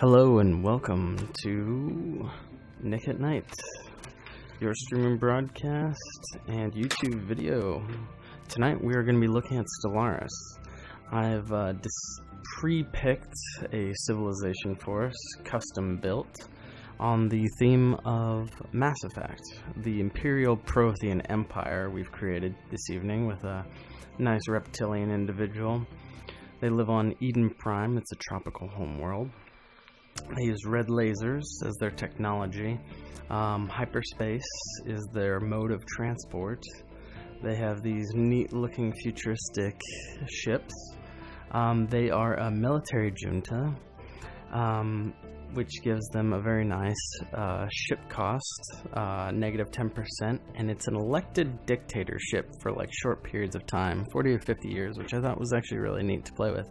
Hello and welcome to Nick at Night, your streaming broadcast and YouTube video. Tonight we are going to be looking at Stellaris. I've pre-picked a civilization for us, custom built, on the theme of Mass Effect, the Imperial Prothien Empire we've created this evening with a nice reptilian individual. They live on Eden Prime. It's a tropical homeworld. They use red lasers as their technology. Hyperspace is their mode of transport. They have these neat-looking futuristic ships. They are a military junta, which gives them a very nice ship cost, negative 10%, and it's an elected dictatorship for like short periods of time, 40 or 50 years, which I thought was actually really neat to play with.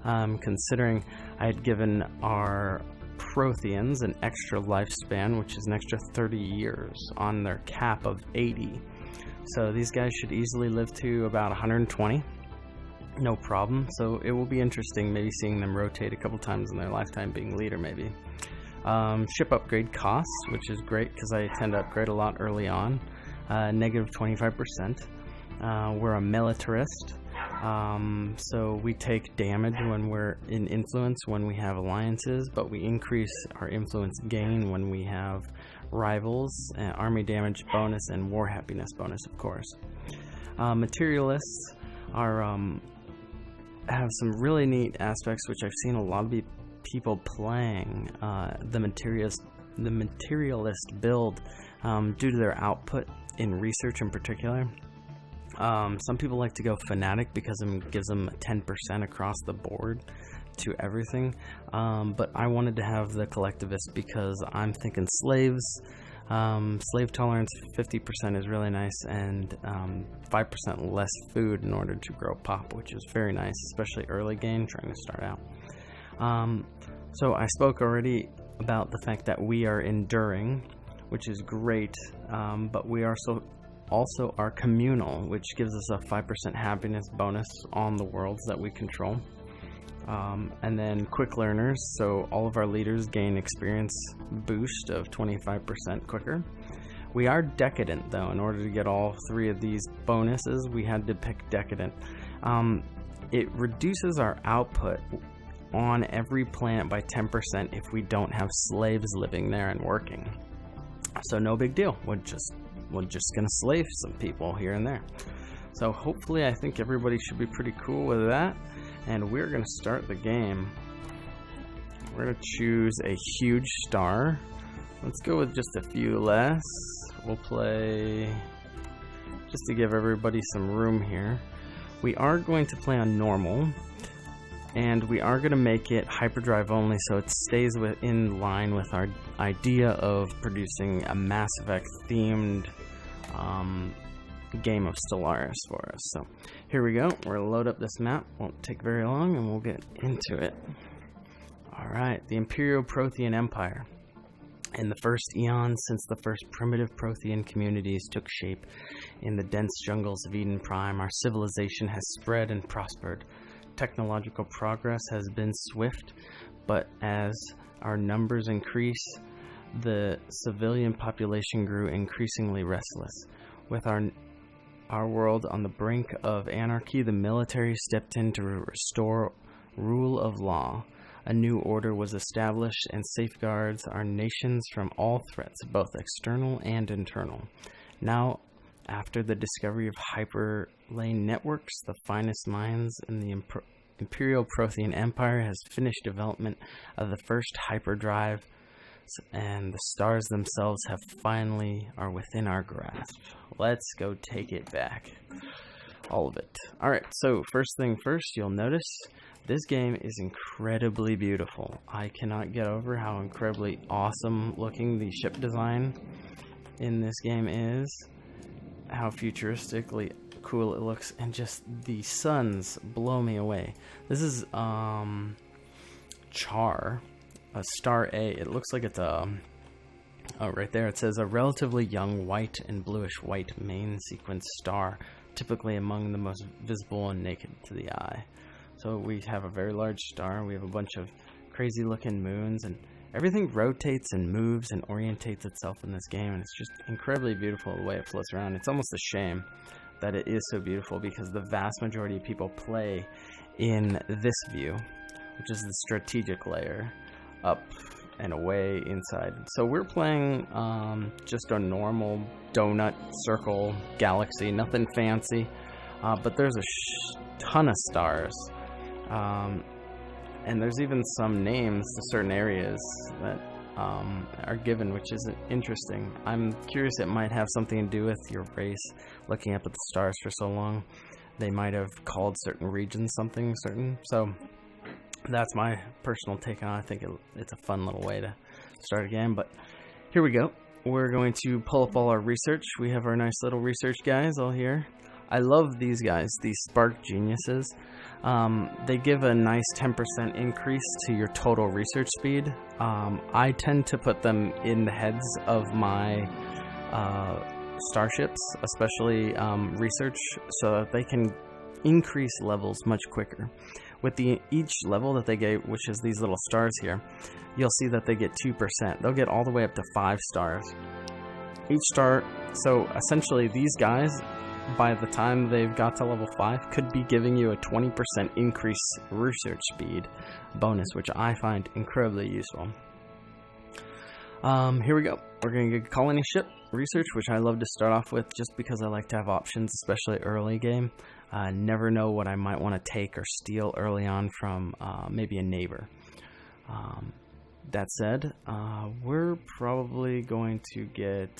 Considering I had given our Prothians an extra lifespan, which is an extra 30 years on their cap of 80. So these guys should easily live to about 120, no problem. So it will be interesting maybe seeing them rotate a couple times in their lifetime being leader maybe. Ship upgrade costs, which is great because I tend to upgrade a lot early on, negative 25%. We're a militarist. So we take damage when we're in influence when we have alliances, but we increase our influence gain when we have rivals, army damage bonus, and war happiness bonus, of course. Materialists are have some really neat aspects, which I've seen a lot of people playing the materialist build due to their output in research in particular. Some people like to go fanatic because it gives them 10% across the board to everything, but I wanted to have the collectivist because I'm thinking slaves. Slave tolerance 50% is really nice, and 5% less food in order to grow pop, which is very nice, especially early game trying to start out. So I spoke already about the fact that we are enduring, which is great, but we are also are communal, which gives us a 5% happiness bonus on the worlds that we control. And then quick learners, so all of our leaders gain experience boost of 25% quicker. We are decadent though. In order to get all three of these bonuses, we had to pick decadent. It reduces our output on every planet by 10% if we don't have slaves living there and working. So no big deal. We're just gonna slave some people here and there. So hopefully I think everybody should be pretty cool with that, and we're gonna start the game. We're gonna choose a huge star. Let's go with just a few less. We'll play just to give everybody some room here. We are going to play on normal, and we are going to make it hyperdrive only so it stays in line with our idea of producing a Mass Effect themed game of Stellaris for us. So here we go. We're going to load up this map. Won't take very long and we'll get into it. Alright, the Imperial Prothien Empire. In the first eon since the first primitive Prothean communities took shape in the dense jungles of Eden Prime, our civilization has spread and prospered. Technological progress has been swift, but as our numbers increase, the civilian population grew increasingly restless. With our world on the brink of anarchy, the military stepped in to restore rule of law. A new order was established and safeguards our nations from all threats, both external and internal. Now, after the discovery of hyperlane networks, the finest minds in the Imperial Prothien Empire has finished development of the first hyperdrive, and the stars themselves are within our grasp. Let's go take it back. All of it. Alright, so first thing first, you'll notice this game is incredibly beautiful. I cannot get over how incredibly awesome looking the ship design in this game is, how futuristically cool it looks, and just the suns blow me away. This is Char, a star A. It looks like it's a right there it says a relatively young white and bluish white main sequence star, typically among the most visible and naked to the eye. So we have a very large star. We have a bunch of crazy looking moons, and everything rotates and moves and orientates itself in this game, and it's just incredibly beautiful the way it floats around. It's almost a shame that it is so beautiful, because the vast majority of people play in this view, which is the strategic layer, up and away inside. So we're playing just a normal donut circle galaxy, nothing fancy, but there's a ton of stars, and there's even some names to certain areas that are given, which is interesting. I'm curious, it might have something to do with your race. Looking up at the stars for so long, they might have called certain regions something certain. So that's my personal take on it. I think it's a fun little way to start a game. But here we go. We're going to pull up all our research. We have our nice little research guys all here. I love these guys, these Spark Geniuses. They give a nice 10% increase to your total research speed. I tend to put them in the heads of my starships, especially research, so that they can increase levels much quicker. With each level that they get, which is these little stars here, you'll see that they get 2%. They'll get all the way up to 5 stars. Each star, so essentially these guys, by the time they've got to level 5, could be giving you a 20% increase research speed bonus, which I find incredibly useful. Here we go. We're going to get colony ship research, which I love to start off with just because I like to have options, especially early game. Never know what I might want to take or steal early on from maybe a neighbor. That said, we're probably going to get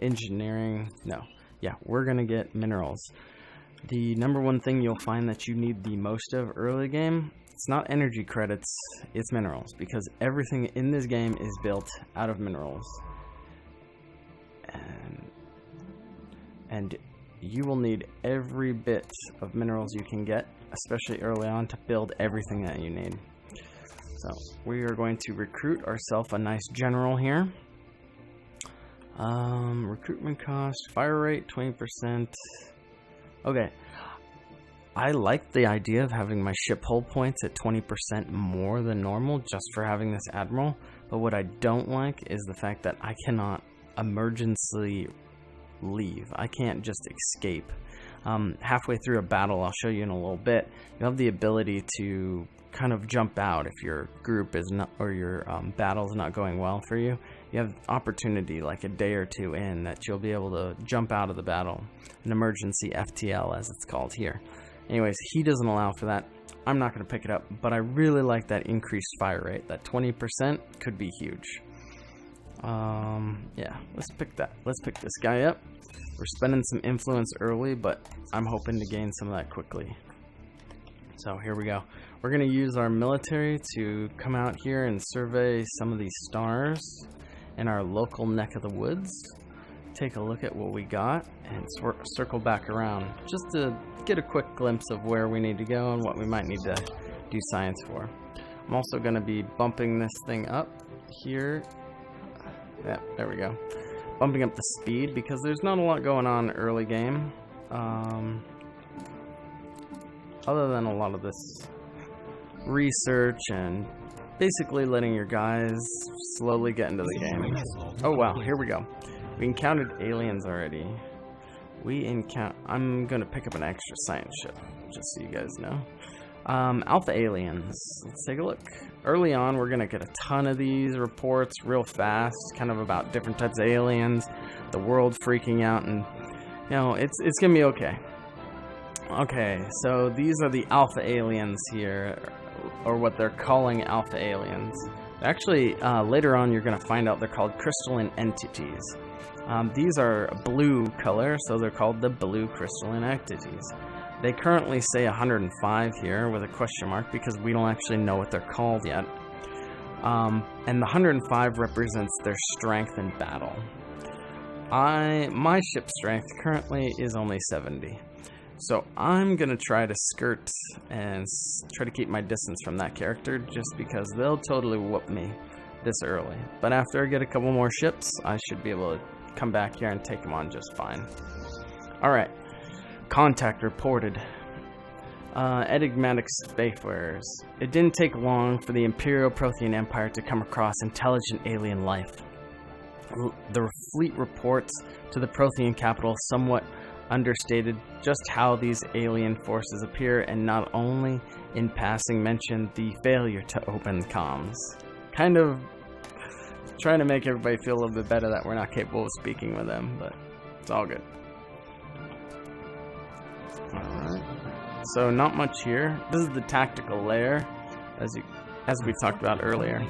engineering. No. Yeah, we're going to get minerals. The number one thing you'll find that you need the most of early game, it's not energy credits, it's minerals, because everything in this game is built out of minerals. And you will need every bit of minerals you can get, especially early on, to build everything that you need. So we are going to recruit ourselves a nice general here. Recruitment cost, fire rate 20%. Okay, I like the idea of having my ship hull points at 20% more than normal just for having this admiral, but what I don't like is the fact that I cannot emergency leave. I can't just escape. Halfway through a battle, I'll show you in a little bit, you have the ability to kind of jump out if your group is not, or your battle's not going well for you. You have opportunity like a day or two in that you'll be able to jump out of the battle, an emergency FTL as it's called here. Anyways, he doesn't allow for that. I'm not going to pick it up, but I really like that increased fire rate. That 20% could be huge. Yeah, let's pick this guy up. We're spending some influence early, but I'm hoping to gain some of that quickly. So here we go. We're going to use our military to come out here and survey some of these stars in our local neck of the woods. Take a look at what we got and circle back around just to get a quick glimpse of where we need to go and what we might need to do science for. I'm also going to be bumping this thing up here. Yeah, there we go. Bumping up the speed because there's not a lot going on early game. Other than a lot of this research and basically letting your guys slowly get into the game. Oh wow, here we go. We encountered aliens already. I'm gonna pick up an extra science ship, just so you guys know. Alpha aliens. Let's take a look. Early on, we're gonna get a ton of these reports real fast, kind of about different types of aliens, the world freaking out, and you know, it's gonna be okay. Okay, so these are the alpha aliens here, or what they're calling alpha aliens. Actually, later on, you're gonna find out they're called crystalline entities. These are blue color, so they're called the blue crystalline entities. They currently say 105 here with a question mark because we don't actually know what they're called yet. And the 105 represents their strength in battle. My ship strength currently is only 70. So I'm going to try to skirt and try to keep my distance from that character just because they'll totally whoop me this early. But after I get a couple more ships, I should be able to come back here and take them on just fine. Alright. Contact reported. Enigmatic spacefarers. It didn't take long for the Imperial Prothien Empire to come across intelligent alien life. The fleet reports to the Prothien capital somewhat understated just how these alien forces appear, and not only in passing mentioned the failure to open comms. Kind of trying to make everybody feel a little bit better that we're not capable of speaking with them, but it's all good. Alright. So not much here. This is the tactical layer, as we talked about earlier.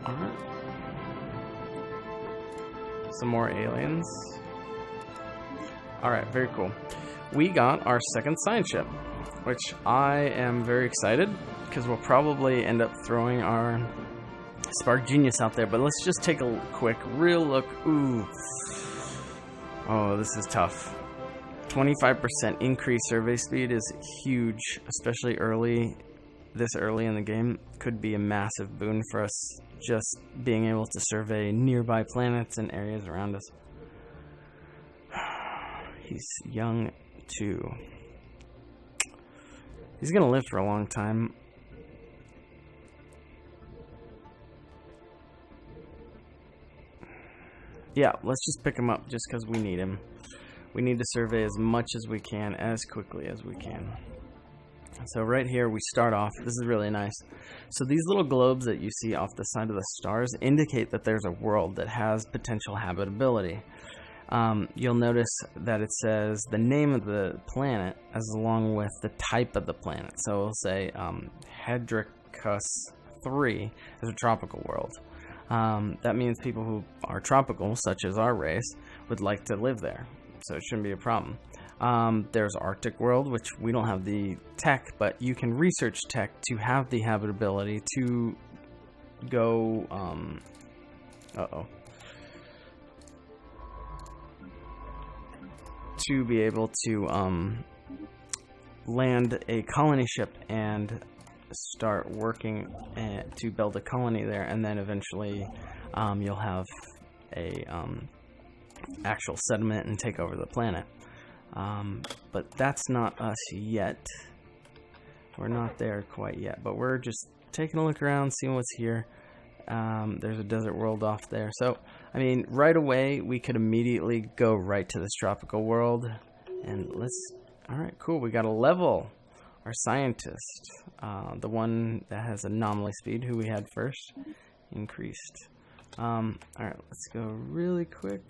Alright. Some more aliens. Alright, very cool. We got our second science ship, which I am very excited, because we'll probably end up throwing our Spark Genius out there. But let's just take a quick, real look. Ooh. Oh, this is tough. 25% increased survey speed is huge, especially this early in the game. Could be a massive boon for us, just being able to survey nearby planets and areas around us. He's young too. He's gonna live for a long time. Yeah, let's just pick him up just because we need him. We need to survey as much as we can, as quickly as we can. So right here we start off. This is really nice. So these little globes that you see off the side of the stars indicate that there's a world that has potential habitability. You'll notice that it says the name of the planet as along with the type of the planet. So we'll say Hedricus 3 is a tropical world. That means people who are tropical, such as our race, would like to live there. So it shouldn't be a problem. There's Arctic world, which we don't have the tech, but you can research tech to have the habitability to go, to be able to, land a colony ship and start working to build a colony there, and then eventually, you'll have a, actual settlement and take over the planet. But that's not us yet. We're not there quite yet, but we're just taking a look around, seeing what's here. There's a desert world off there. So, I mean, right away, we could immediately go right to this tropical world. And alright, cool, we got a level. Our scientist, the one that has anomaly speed, who we had first, increased. Alright, let's go really quick.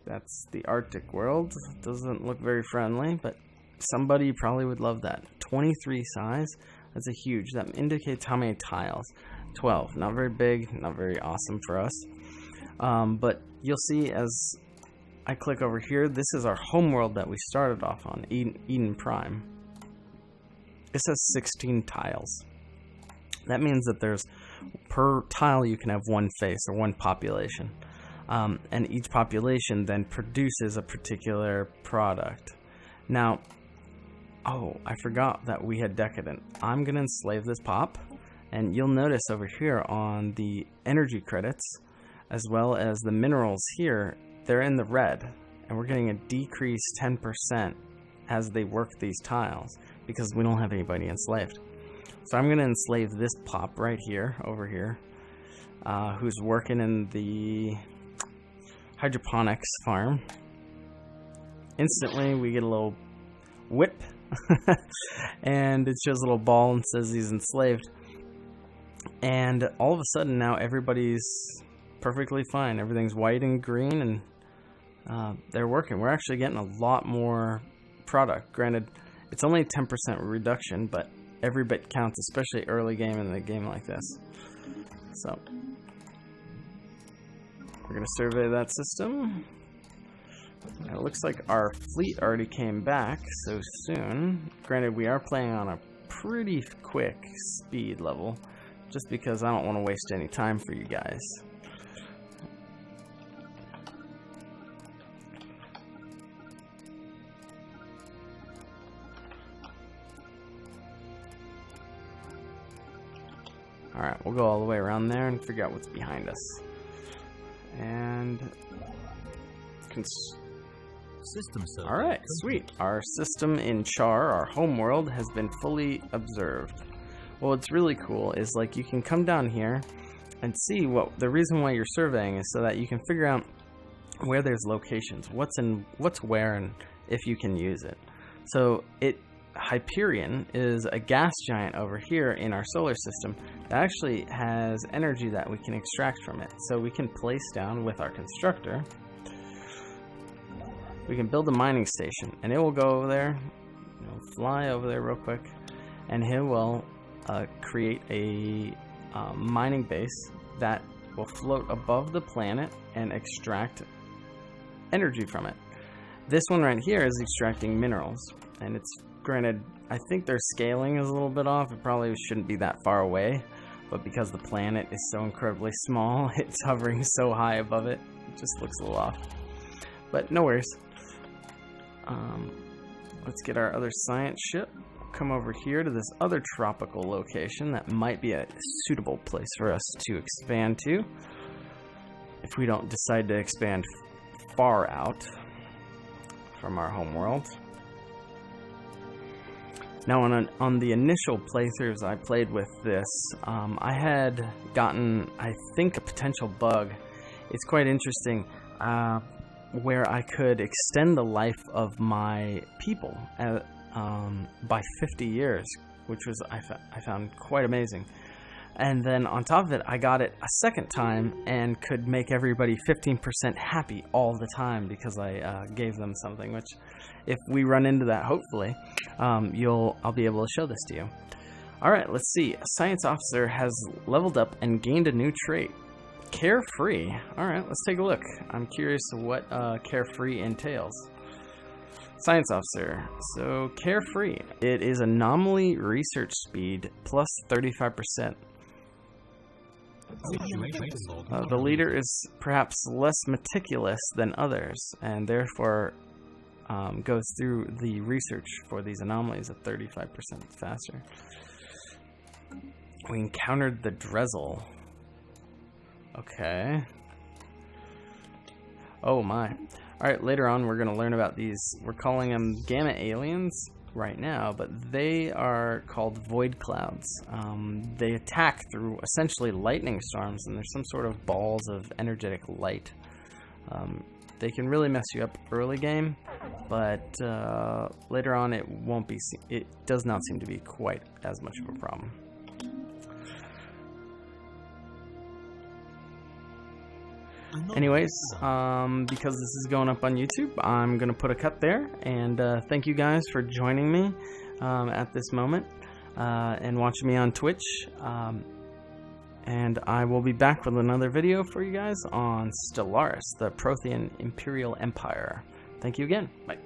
That's the Arctic world. Doesn't look very friendly, but somebody probably would love that. 23 size, that's a huge. That indicates how many tiles. 12, not very big, not very awesome for us. But you'll see as I click over here, this is our home world that we started off on, Eden Prime. It says 16 tiles. That means that there's, per tile you can have one face or one population. And each population then produces a particular product. Now, oh, I forgot that we had Decadent. I'm going to enslave this pop, and you'll notice over here on the energy credits, as well as the minerals here, they're in the red, and we're getting a decreased 10% as they work these tiles, because we don't have anybody enslaved. So I'm going to enslave this pop right here, over here, who's working in the hydroponics farm. Instantly we get a little whip and it shows a little ball and says he's enslaved, and all of a sudden now everybody's perfectly fine. Everything's white and green, and they're working. We're actually getting a lot more product. Granted, it's only a 10% reduction, but every bit counts, especially early game in a game like this. So we're going to survey that system. It looks like our fleet already came back so soon. Granted, we are playing on a pretty quick speed level, just because I don't want to waste any time for you guys. Alright, we'll go all the way around there and figure out what's behind us. And System survey. Alright, sweet. Our system in Char, our homeworld, has been fully observed. Well, what's really cool is like you can come down here and see what the reason why you're surveying is so that you can figure out where there's locations, what's where, and if you can use it. So Hyperion is a gas giant over here in our solar system that actually has energy that we can extract from it. So we can place down with our constructor, we can build a mining station, and it will go over there, fly over there real quick, and it will create a mining base that will float above the planet and extract energy from it. This one right here is extracting minerals, and it's granted, I think their scaling is a little bit off. It probably shouldn't be that far away, but because the planet is so incredibly small, it's hovering so high above it, it just looks a little off. But no worries. Let's get our other science ship. Come over here to this other tropical location that might be a suitable place for us to expand to if we don't decide to expand far out from our homeworld. Now on the initial playthroughs I played with this, I had gotten, I think, a potential bug. It's quite interesting, where I could extend the life of my people by 50 years, which was I found quite amazing. And then on top of it, I got it a second time and could make everybody 15% happy all the time because I gave them something, which if we run into that, hopefully, I'll be able to show this to you. Alright, let's see. A science officer has leveled up and gained a new trait. Carefree. Alright, let's take a look. I'm curious what carefree entails. Science officer. So, carefree. It is anomaly research speed plus 35%. The leader is perhaps less meticulous than others, and therefore goes through the research for these anomalies at 35% faster. We encountered the Drezel. Okay. Oh my. Alright, later on we're going to learn about these. We're calling them gamma aliens right now, but they are called void clouds. They attack through essentially lightning storms, and there's some sort of balls of energetic light. They can really mess you up early game, but later on it won't be. It does not seem to be quite as much of a problem. Anyways, because this is going up on YouTube, I'm going to put a cut there, and thank you guys for joining me at this moment and watching me on Twitch, and I will be back with another video for you guys on Stellaris, the Prothien Imperial Empire. Thank you again. Bye.